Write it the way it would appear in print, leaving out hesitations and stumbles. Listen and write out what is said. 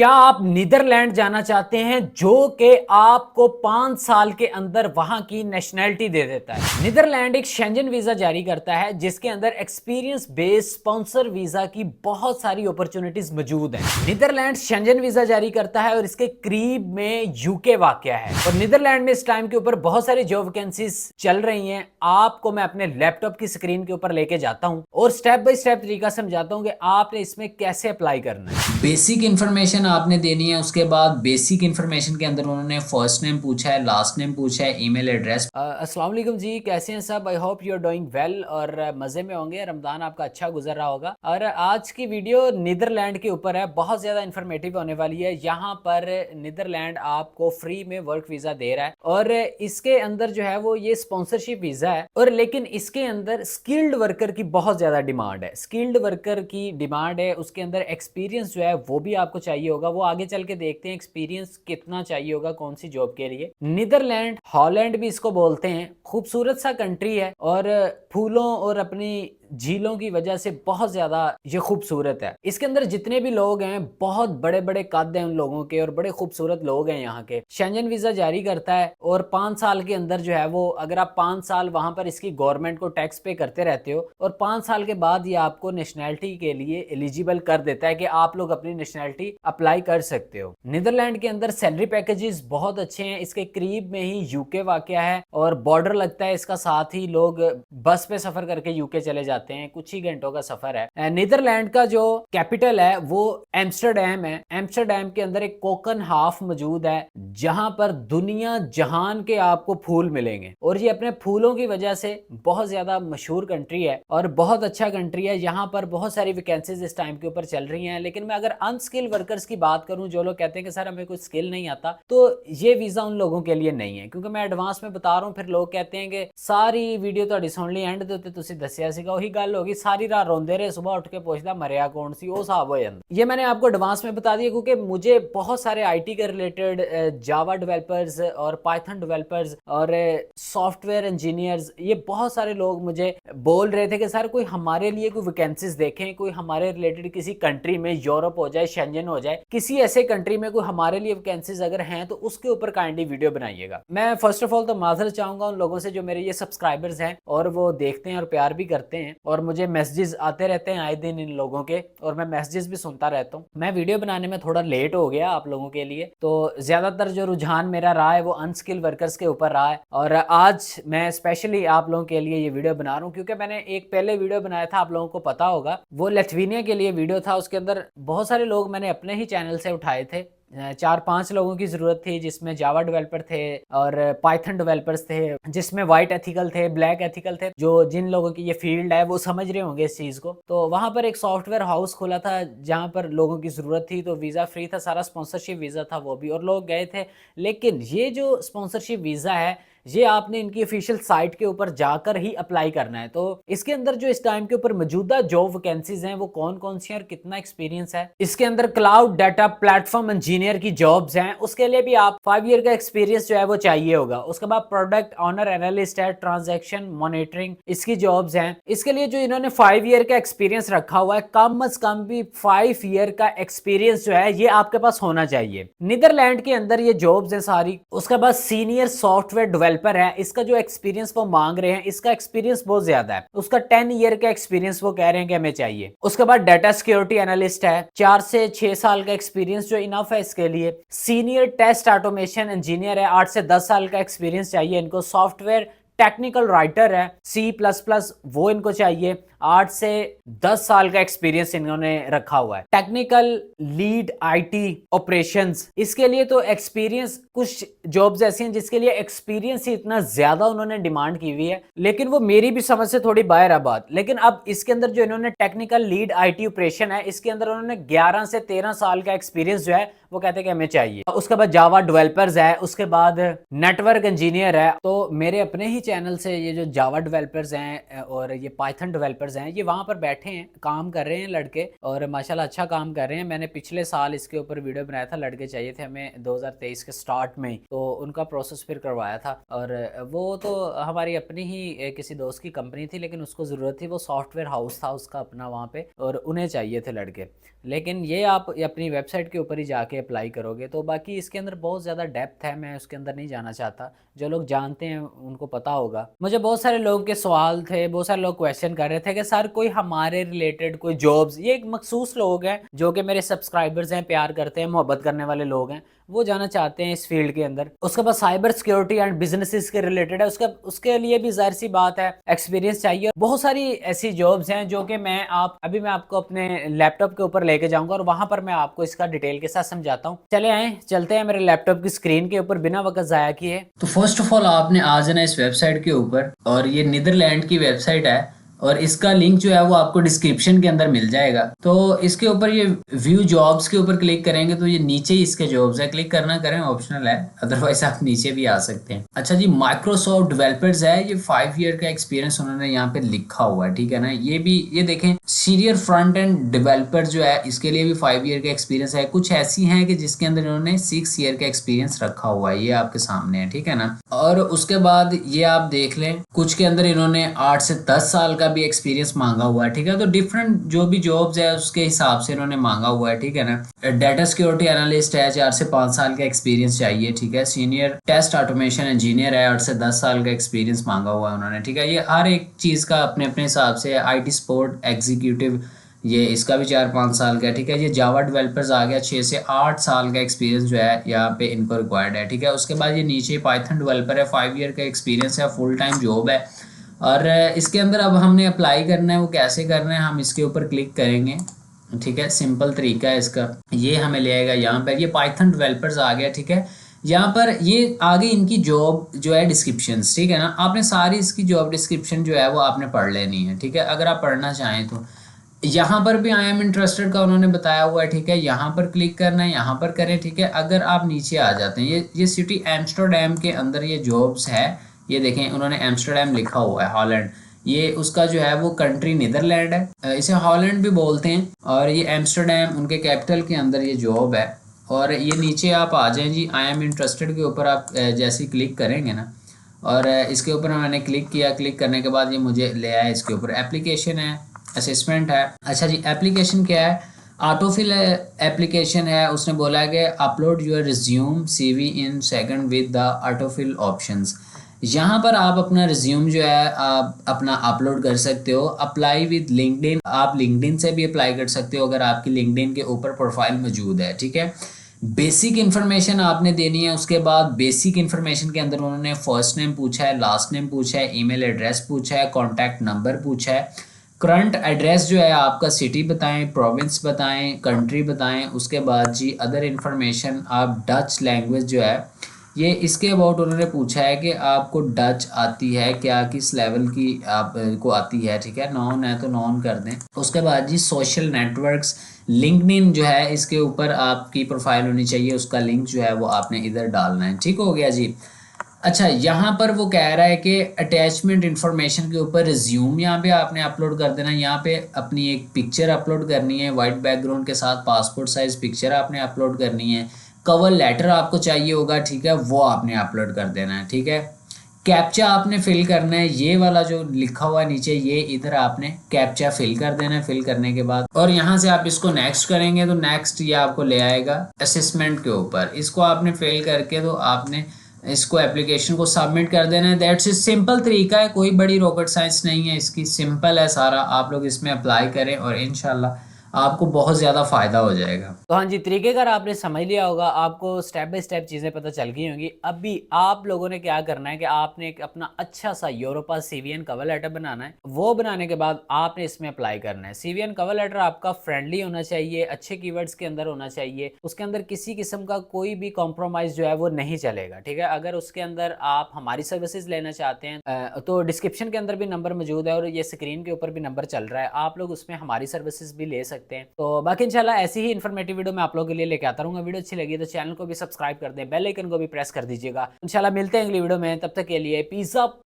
क्या आप नीदरलैंड जाना चाहते हैं जो कि आपको 5 साल के अंदर वहां की नेशनैलिटी दे देता है। नीदरलैंड एक शेंजन वीजा जारी करता है जिसके अंदर एक्सपीरियंस बेस्ड स्पॉन्सर वीजा की बहुत सारी अपॉर्चुनिटीज मौजूद हैं। नीदरलैंड शेंजन वीजा जारी करता है और इसके करीब में यूके वाकया है और नीदरलैंड में इस टाइम के ऊपर बहुत सारी जॉब वैकेंसीज चल रही हैं। आपको मैं अपने लैपटॉप की स्क्रीन के ऊपर लेके जाता हूं और स्टेप बाय स्टेप तरीका समझाता हूं कि आपने इसमें कैसे अप्लाई करना है। बेसिक इन्फॉर्मेशन आपने देनी है। उसके बाद बेसिक इन्फॉर्मेशन के अंदर उन्होंने फर्स्ट नेम पूछा है, लास्ट नेम पूछा है, ईमेल एड्रेस। अस्सलाम वालेकुम जी, कैसे हैं सब? I hope you are doing well और मज़े में होंगे। रमज़ान आपका अच्छा गुजर रहा होगा। और आज की वीडियो नीदरलैंड के ऊपर है, बहुत ज़्यादा इन्फॉर्मेटिव होने वाली है। यहाँ पर नीदरलैंड आपको फ्री में वर्क वीज़ा दे रहा है और इसके अंदर जो है वो ये स्पॉन्सरशिप वीज़ा है और लेकिन इसके अंदर स्किल्ड वर्कर की बहुत ज़्यादा डिमांड है। स्किल्ड वर्कर की डिमांड है, उसके अंदर एक्सपीरियंस जो है वो भी आपको चाहिए होगा। वो आगे चल के देखते हैं एक्सपीरियंस कितना चाहिए होगा कौन सी जॉब के लिए। नीदरलैंड, हॉलैंड भी इसको बोलते हैं, खूबसूरत सा कंट्री है और फूलों और अपनी झीलों की वजह से बहुत ज्यादा ये खूबसूरत है। इसके अंदर जितने भी लोग हैं बहुत बड़े बड़े कद हैं उन लोगों के और बड़े खूबसूरत लोग हैं यहाँ के। शेंजन वीजा जारी करता है और 5 साल के अंदर जो है वो, अगर आप 5 साल वहां पर इसकी गवर्नमेंट को टैक्स पे करते रहते हो और 5 साल के बाद ये आपको नेशनैलिटी के लिए एलिजिबल कर देता है कि आप लोग अपनी नेशनैलिटी अप्लाई कर सकते हो। नीदरलैंड के अंदर सैलरी पैकेजेस बहुत अच्छे हैं। इसके करीब में ही यूके वाकया है और बॉर्डर लगता है इसका, साथ ही लोग बस पे सफर करके यूके चले जाते हैं, कुछ ही घंटों का सफर है। नीदरलैंड का जो कैपिटल है वो एम्स्टरडैम है। एम्स्टरडैम के अंदर एक कोकन हाफ मौजूद है जहां पर दुनिया जहान के आपको फूल मिलेंगे और ये अपने फूलों की वजह से बहुत ज्यादा मशहूर कंट्री है और बहुत अच्छा कंट्री है। यहाँ पर बहुत सारी वैकेंसीज इस टाइम के ऊपर चल रही हैं। लेकिन मैं अगर अनस्किल वर्कर्स की बात करूं, जो लोग कहते हैं कि सर हमें कोई स्किल नहीं आता, तो ये वीजा उन लोगों के लिए नहीं है। क्योंकि मैं एडवांस में बता रहा हूं, फिर लोग कहते हैं कि सारी वीडियो ਤੁਹਾਡੀ ਸੁਣ ਲਈ, एंड ਦੇ ਉੱਤੇ ਤੁਸੀਂ ਦੱਸਿਆ ਸੀਗਾ, ਉਹੀ ਗੱਲ होगी सारी रात रोंदे रहे, सुबह उठ के पूछता मरिया कौन सी, वो हिसाब हो जाता। ये मैंने आपको एडवांस में बता दिया क्योंकि मुझे बहुत सारे आईटी के रिलेटेड जावा डेवलपर्स और पाइथन डेवलपर्स और सॉफ्टवेयर इंजीनियर्स, ये बहुत सारे लोग मुझे बोल रहे थे कि सर कोई हमारे लिए कोई वैकेंसीज देखें, कोई हमारे रिलेटेड किसी कंट्री में, यूरोप हो जाए, शेंजन हो जाए, किसी ऐसे कंट्री में कोई हमारे लिए वैकेंसीज अगर हैं तो उसके ऊपर काइंडली वीडियो बनाइएगा। मैं फर्स्ट ऑफ ऑल तो माजरत चाहूंगा उन लोगों से जो मेरे ये सब्सक्राइबर्स हैं और वो देखते हैं और प्यार भी करते हैं और मुझे मैसेजेस आते रहते हैं आए दिन इन लोगों के और मैं मैसेजेस भी सुनता रहता हूँ। मैं वीडियो बनाने में थोड़ा लेट हो गया आप लोगों के लिए, तो ज्यादातर जो रुझान मेरा रहा है वो अनस्किल वर्कर्स के ऊपर रहा है और आज मैं स्पेशली आप लोगों के लिए ये वीडियो बना रहा हूँ क्योंकि मैंने एक पहले वीडियो बनाया था, आप लोगों को पता होगा, वो लिथुआनिया के लिए वीडियो था। उसके अंदर बहुत सारे लोग मैंने अपने ही चैनल से उठाए थे। 4-5 लोगों की जरूरत थी जिसमें जावा डेवलपर थे और पाइथन डेवलपर्स थे, जिसमें वाइट एथिकल थे, ब्लैक एथिकल थे। जो जिन लोगों की ये फील्ड है वो समझ रहे होंगे इस चीज को। तो वहां पर एक सॉफ्टवेयर हाउस खोला था जहां पर लोगों की जरूरत थी, तो वीजा फ्री था, सारा स्पॉन्सरशिप वीजा था वो भी, और लोग गए थे। लेकिन ये जो स्पॉन्सरशिप वीजा है ये आपने इनकी ऑफिशियल साइट के ऊपर जाकर ही अप्लाई करना है। तो इसके अंदर जो इस टाइम के ऊपर मौजूदा जॉब वैकेंसीज हैं वो कौन कौन सी और कितना एक्सपीरियंस है। इसके अंदर क्लाउड डाटा प्लेटफॉर्म इंजीनियर की जॉब्स हैं, उसके लिए भी आप 5 ईयर का एक्सपीरियंस जो है वो चाहिए होगा। उसके बाद प्रोडक्ट ऑनर एनालिस्ट है, ट्रांजैक्शन मॉनिटरिंग, इसकी जॉब्स हैं। इसके लिए जो इन्होंने 5 ईयर का एक्सपीरियंस रखा हुआ है, कम अज कम भी 5 ईयर का एक्सपीरियंस जो है ये आपके पास होना चाहिए। नीदरलैंड के अंदर ये जॉब्स हैं सारी। उसके बाद सीनियर सॉफ्टवेयर डेवलपर है, इसका जो एक्सपीरियंस वो मांग रहे हैं, इसका एक्सपीरियंस बहुत ज्यादा है, उसका 10 ईयर का एक्सपीरियंस वो कह रहे हैं कि हमें चाहिए। उसके बाद डाटा सिक्योरिटी एनालिस्ट है, 4 से 6 साल का एक्सपीरियंस जो इनफ है इसके लिए। सीनियर टेस्ट ऑटोमेशन इंजीनियर है, 8 से 10 साल का एक्सपीरियंस चाहिए इनको। सॉफ्टवेयर टेक्निकल राइटर है, C++ वो इनको चाहिए, 8 से 10 साल का एक्सपीरियंस इन्होंने रखा हुआ है। टेक्निकल लीड IT ऑपरेशंस, इसके लिए तो एक्सपीरियंस, कुछ जॉब्स ऐसी हैं जिसके लिए एक्सपीरियंस ही इतना ज्यादा उन्होंने डिमांड की हुई है, लेकिन वो मेरी भी समझ से थोड़ी बाहर है बात। लेकिन अब इसके अंदर जो इन्होंने टेक्निकल लीड IT ऑपरेशन है, इसके अंदर उन्होंने 11 से 13 साल का एक्सपीरियंस जो है वो कहते हैं कि हमें चाहिए। उसके बाद जावा डेवलपर्स है, उसके बाद नेटवर्क इंजीनियर है। तो मेरे अपने ही चैनल से ये जो जावा डेवलपर्स हैं और ये पाइथन डेवलपर्स हैं, ये वहां पर बैठे हैं, काम कर रहे हैं लड़के और माशाल्लाह अच्छा काम कर रहे हैं। मैंने पिछले साल इसके ऊपर वीडियो बनाया था, लड़के चाहिए थे हमें 2023 के स्टार्ट में, तो उनका प्रोसेस फिर करवाया था। और वो तो हमारी अपनी ही किसी दोस्त की कंपनी थी, लेकिन उसको ज़रूरत थी, वो सॉफ्टवेयर हाउस था उसका अपना वहाँ पे, और उन्हें चाहिए थे लड़के। लेकिन ये आप अपनी वेबसाइट के ऊपर ही जाके अप्लाई करोगे। तो बाकी इसके अंदर बहुत ज़्यादा डेप्थ है, मैं उसके अंदर नहीं जाना चाहता। जो लोग जानते हैं उनको पता होगा। मुझे बहुत सारे लोगों के सवाल थे, बहुत सारे लोग क्वेश्चन कर रहे थे कि सर कोई हमारे रिलेटेड कोई जॉब्स, ये एक मखसूस लोग हैं जो कि मेरे सब्सक्राइबर्स हैं, प्यार करते हैं, मोहब्बत करने वाले लोग हैं, वो जाना चाहते हैं इस फील्ड के अंदर। उसके बाद साइबर सिक्योरिटी एंड बिजनेसेस के रिलेटेड है, उसके लिए भी जाहिर सी बात है एक्सपीरियंस चाहिए। बहुत सारी ऐसी जॉब्स हैं जो कि मैं आपको अपने लैपटॉप के ऊपर लेके जाऊंगा और वहां पर मैं आपको इसका डिटेल के साथ समझाता हूँ। चलते हैं मेरे लैपटॉप की स्क्रीन के ऊपर बिना वक्त जाया किए। तो फर्स्ट ऑफ ऑल आपने आ जाना इस वेबसाइट के ऊपर, और ये नीदरलैंड की वेबसाइट है और इसका लिंक जो है वो आपको डिस्क्रिप्शन के अंदर मिल जाएगा। तो इसके ऊपर ये व्यू जॉब्स के ऊपर क्लिक करेंगे तो ये नीचे ही इसके जॉब्स है, क्लिक करना करें, ऑप्शनल है, अदरवाइज आप नीचे भी आ सकते हैं। अच्छा जी, माइक्रोसॉफ्ट डेवलपर्स है, ये 5 ईयर का एक्सपीरियंस उन्होंने यहाँ पे लिखा हुआ है, ठीक है ना। ये देखें, सीनियर फ्रंट एंड डेवलपर जो है इसके लिए भी 5 ईयर का एक्सपीरियंस है। कुछ ऐसी हैं कि जिसके अंदर इन्होंने 6 ईयर का एक्सपीरियंस रखा हुआ है, ये आपके सामने है, ठीक है ना। और उसके बाद ये आप देख लें, कुछ के अंदर इन्होंने 8 से 10 साल का भी एक्सपीरियंस मांगा हुआ है, ठीक है। तो डिफरेंट जो भी जॉब्स है उसके हिसाब से इन्होंने मांगा हुआ है, ठीक है ना। डाटा सिक्योरिटी एनालिस्ट है, 4 से 5 साल का एक्सपीरियंस चाहिए, ठीक है। सीनियर टेस्ट ऑटोमेशन इंजीनियर है, 8 से 10 साल का एक्सपीरियंस मांगा हुआ है उन्होंने, ठीक है। ये हर एक चीज का अपने अपने हिसाब से। IT सपोर्ट एग्जीक्यूटिव, ये इसका भी 4-5 साल का है, ठीक है। ये जावा डेवलपर्स आ गया, 6 से 8 साल का एक्सपीरियंस जो है यहाँ पे इनको रिक्वायर्ड है, ठीक है। उसके बाद ये नीचे पाइथन डेवलपर है, 5 ईयर का एक्सपीरियंस है, फुल टाइम जॉब है। और इसके अंदर अब हमने अप्लाई करना है, वो कैसे करना है, हम इसके ऊपर क्लिक करेंगे, ठीक है। सिंपल तरीका है इसका, ये हमें ले आएगा यहाँ पर, ये पाइथन डेवलपर्स आ गया, ठीक है। यहाँ पर ये आगे इनकी जॉब जो है डिस्क्रिप्शन, ठीक है ना। आपने सारी इसकी जॉब डिस्क्रिप्शन जो है वो आपने पढ़ लेनी है, ठीक है, अगर आप पढ़ना चाहें तो। यहाँ पर भी आई एम इंटरेस्टेड का उन्होंने बताया हुआ है, ठीक है। यहाँ पर क्लिक करना है, यहाँ पर करें, ठीक है। अगर आप नीचे आ जाते हैं, ये सिटी एम्स्टरडैम के अंदर ये जॉब्स है, ये देखें उन्होंने एम्स्टरडैम लिखा हुआ है, हॉलैंड। ये उसका जो है वो कंट्री नीदरलैंड है, इसे हॉलैंड भी बोलते हैं। और ये एम्स्टरडैम उनके कैपिटल के अंदर ये जॉब है। और ये नीचे आप आ जाएं जी, आई एम इंटरेस्टेड के ऊपर आप जैसे क्लिक करेंगे ना, और इसके ऊपर मैंने क्लिक किया, क्लिक करने के बाद ये मुझे ले आया, इसके ऊपर एप्लीकेशन है, असेसमेंट है। अच्छा जी, एप्लीकेशन क्या है, ऑटोफिल एप्लीकेशन है। उसने बोला है कि upload your resume CV in second with the autofill options. यहाँ पर आप अपना रिज्यूम जो है आप अपना अपलोड कर सकते हो। अप्लाई विद लिंक्डइन, आप लिंक्डइन से भी अप्लाई कर सकते हो अगर आपकी लिंक्डइन के ऊपर प्रोफाइल मौजूद है, ठीक है। बेसिक इन्फॉर्मेशन आपने देनी है। उसके बाद बेसिक इन्फॉर्मेशन के अंदर उन्होंने फर्स्ट नेम पूछा है, लास्ट नेम पूछा है, ईमेल एड्रेस पूछा है, कॉन्टैक्ट नंबर पूछा है, करंट एड्रेस जो है आपका, सिटी बताएं, प्रोविंस बताएं, कंट्री बताएं। उसके बाद जी अदर इन्फॉर्मेशन, आप डच लैंग्वेज जो है ये इसके अबाउट उन्होंने पूछा है कि आपको डच आती है क्या, किस लेवल की आपको आती है, ठीक है। नॉन है तो नॉन कर दें। उसके बाद जी सोशल नेटवर्क्स, लिंक्डइन जो है इसके ऊपर आपकी प्रोफाइल होनी चाहिए, उसका लिंक जो है वो आपने इधर डालना है, ठीक हो गया जी। अच्छा, यहाँ पर वो कह रहा है कि अटैचमेंट इन्फॉर्मेशन के ऊपर रिज्यूम यहाँ पे आपने अपलोड कर देना। यहाँ पे अपनी एक पिक्चर अपलोड करनी है वाइट बैकग्राउंड के साथ, पासपोर्ट साइज पिक्चर आपने अपलोड करनी है। कवर लेटर आपको चाहिए होगा, ठीक है, वो आपने अपलोड कर देना है, ठीक है। कैप्चा आपने फिल करना है, ये वाला जो लिखा हुआ है नीचे, ये इधर आपने कैप्चा फिल कर देना है। फिल करने के बाद और यहाँ से आप इसको नेक्स्ट करेंगे तो नेक्स्ट ये आपको ले आएगा असेसमेंट के ऊपर। इसको आपने फिल करके तो आपने इसको एप्लीकेशन को सबमिट कर देना है। दैट्स इज सिंपल तरीका है, कोई बड़ी रॉकेट साइंस नहीं है इसकी, सिंपल है सारा। आप लोग इसमें अप्लाई करें और इंशाल्लाह आपको बहुत ज़्यादा फ़ायदा हो जाएगा। तो हाँ जी, तरीकेकार आपने समझ लिया होगा, आपको स्टेप बाय स्टेप चीज़ें पता चल गई होंगी। अभी आप लोगों ने क्या करना है कि आपने एक अपना अच्छा सा यूरोपास CVN कवर लेटर बनाना है। वो बनाने के बाद आपने इसमें अप्लाई करना है। CVN कवर लेटर आपका फ्रेंडली होना चाहिए, अच्छे कीवर्ड्स के अंदर होना चाहिए, उसके अंदर किसी किस्म का कोई भी कॉम्प्रोमाइज़ जो है वो नहीं चलेगा, ठीक है। अगर उसके अंदर आप हमारी सर्विसेज लेना चाहते हैं तो डिस्क्रिप्शन के अंदर भी नंबर मौजूद है और ये स्क्रीन के ऊपर भी नंबर चल रहा है, आप लोग उसमें हमारी सर्विसेज भी ले सकते हैं। तो बाकी इंशाल्लाह ऐसी ही इन्फॉर्मेटिव वीडियो मैं आप लोगों के लिए लेके आता रहूंगा। वीडियो अच्छी लगी तो चैनल को भी सब्सक्राइब कर दें, बेल आइकन को भी प्रेस कर दीजिएगा। इंशाल्लाह मिलते हैं अगली वीडियो में, तब तक के लिए पीस अप।